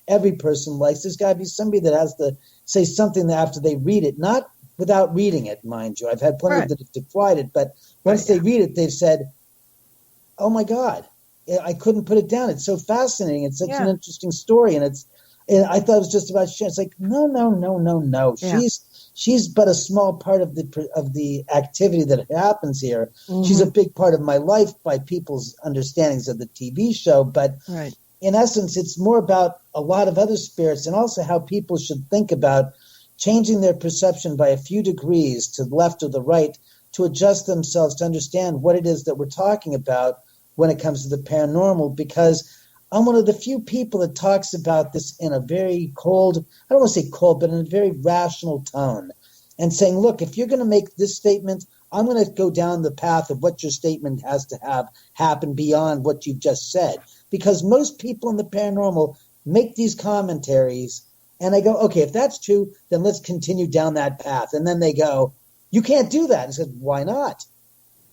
every person likes. There's got to be somebody that has to say something after they read it, not without reading it, mind you. I've had plenty that have decried it, but once they read it, they've said, oh my God, I couldn't put it down. It's so fascinating. It's such an interesting story. And I thought it was just about Sharon. It's like, no. Yeah. She's but a small part of the activity that happens here. She's a big part of my life by people's understandings of the TV show. But in essence, it's more about a lot of other spirits, and also how people should think about changing their perception by a few degrees to the left or the right to adjust themselves to understand what it is that we're talking about when it comes to the paranormal, because I'm one of the few people that talks about this in a very cold, I don't want to say cold, but in a very rational tone, and saying, look, if you're going to make this statement, I'm going to go down the path of what your statement has to have happen beyond what you've just said. Because most people in the paranormal make these commentaries, and I go, okay, if that's true, then let's continue down that path. And then they go, you can't do that. I said, why not?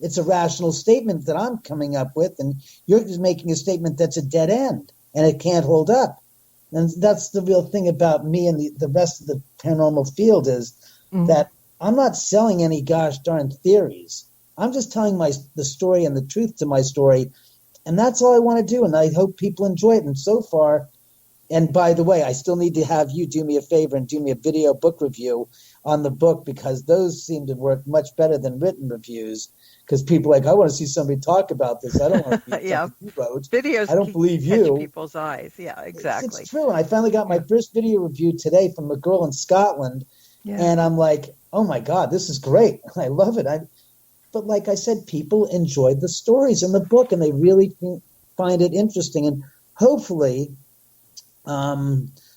It's a rational statement that I'm coming up with, and you're just making a statement that's a dead end, and it can't hold up. And that's the real thing about me and the rest of the paranormal field is that I'm not selling any gosh darn theories. I'm just telling the story and the truth to my story, and that's all I want to do, and I hope people enjoy it. And so far, and by the way, I still need to have you do me a favor and do me a video book review on the book, because those seem to work much better than written reviews. Because people are like, I want to see somebody talk about this. I don't want to read something you wrote. Videos I don't believe you. Catch people's eyes. Yeah, exactly. It's true. And I finally got my first video review today from a girl in Scotland. Yeah. And I'm like, oh my God, this is great. I love it. But like I said, people enjoyed the stories in the book, and they really find it interesting. And hopefully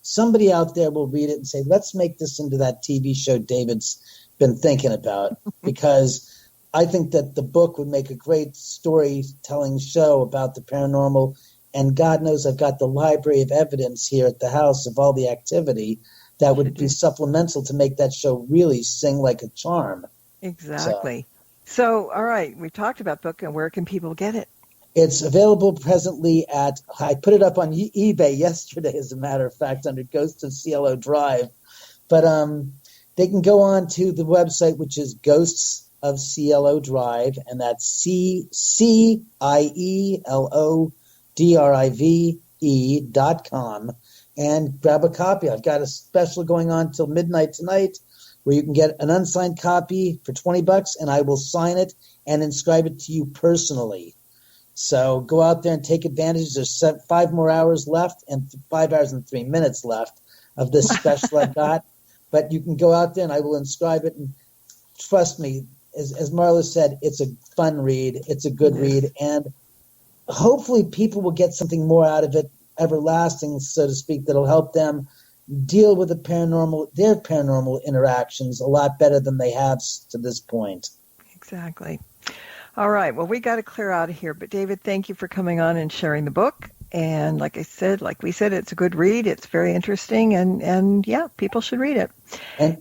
somebody out there will read it and say, let's make this into that TV show David's been thinking about, because I think that the book would make a great storytelling show about the paranormal. And God knows I've got the library of evidence here at the house of all the activity that would be supplemental to make that show really sing like a charm. Exactly. So, all right, we talked about book, and where can people get it? It's available presently I put it up on eBay yesterday, as a matter of fact, under Ghost of Cielo Drive. But they can go on to the website, which is Ghosts of Cielo Drive, and that's CIELODRIVE.com, and grab a copy. I've got a special going on till midnight tonight where you can get an unsigned copy for $20, and I will sign it and inscribe it to you personally. So go out there and take advantage. There's 5 more hours left and 5 hours and 3 minutes left of this special I've got. But you can go out there and I will inscribe it. And trust me, as Marla said, it's a fun read. It's a good read. And hopefully people will get something more out of it, everlasting, so to speak, that'll help them deal with their paranormal interactions a lot better than they have to this point. Exactly. All right. Well, we got to clear out of here. But David, thank you for coming on and sharing the book. And like we said, it's a good read. It's very interesting. And yeah, people should read it.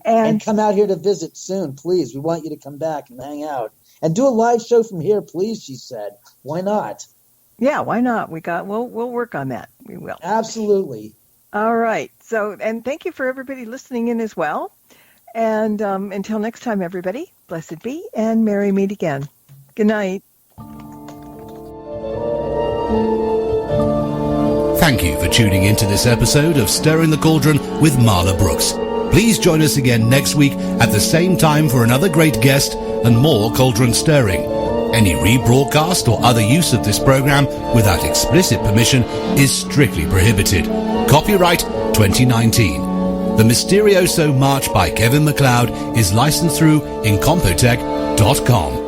And come out here to visit soon, please. We want you to come back and hang out. And do a live show from here, please, she said. Why not? Yeah, why not? We'll work on that. We will. Absolutely. All right. So, and thank you for everybody listening in as well. And until next time, everybody, blessed be and merry meet again. Good night. Thank you for tuning into this episode of Stirring the Cauldron with Marla Brooks. Please join us again next week at the same time for another great guest and more cauldron stirring. Any rebroadcast or other use of this program without explicit permission is strictly prohibited. Copyright 2019. The Mysterioso March by Kevin MacLeod is licensed through Incompetech.com.